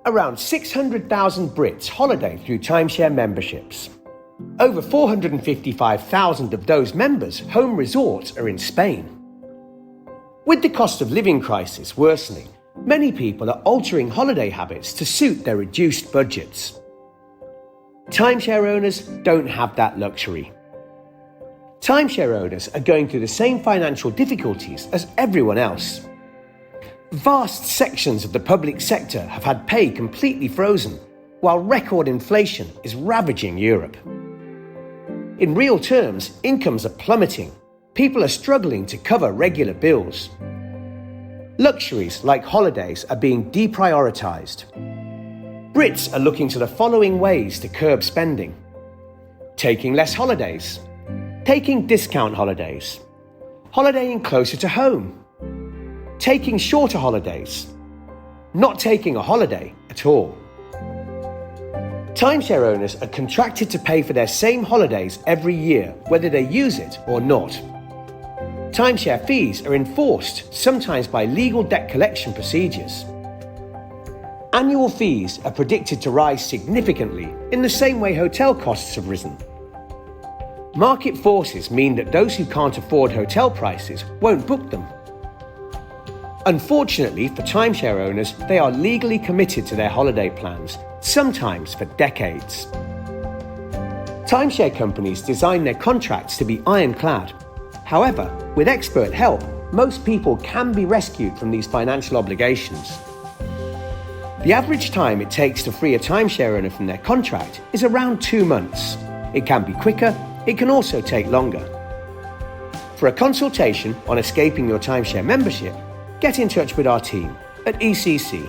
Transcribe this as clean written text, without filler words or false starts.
Around 600,000 Brits holiday through timeshare memberships. Over 455,000 of those members' home resorts are in Spain. With the cost of living crisis worsening, many people are altering holiday habits to suit their reduced budgets. Timeshare owners don't have that luxury. Timeshare owners are going through the same financial difficulties as everyone else. Vast sections of the public sector have had pay completely frozen, while record inflation is ravaging Europe. In real terms, incomes are plummeting. People are struggling to cover regular bills. Luxuries like holidays are being deprioritized. Brits are looking to the following ways to curb spending: taking less holidays, taking discount holidays, holidaying closer to home, taking shorter holidays, not taking a holiday at all. Timeshare owners are contracted to pay for their same holidays every year, whether they use it or not. Timeshare fees are enforced, sometimes by legal debt collection procedures. Annual fees are predicted to rise significantly, in the same way hotel costs have risen. Market forces mean that those who can't afford hotel prices won't book them. Unfortunately for timeshare owners, they are legally committed to their holiday plans, sometimes for decades. Timeshare companies design their contracts to be ironclad. However, with expert help, most people can be rescued from these financial obligations. The average time it takes to free a timeshare owner from their contract is around 2 months. It can be quicker, it can also take longer. For a consultation on escaping your timeshare membership, get in touch with our team at ECC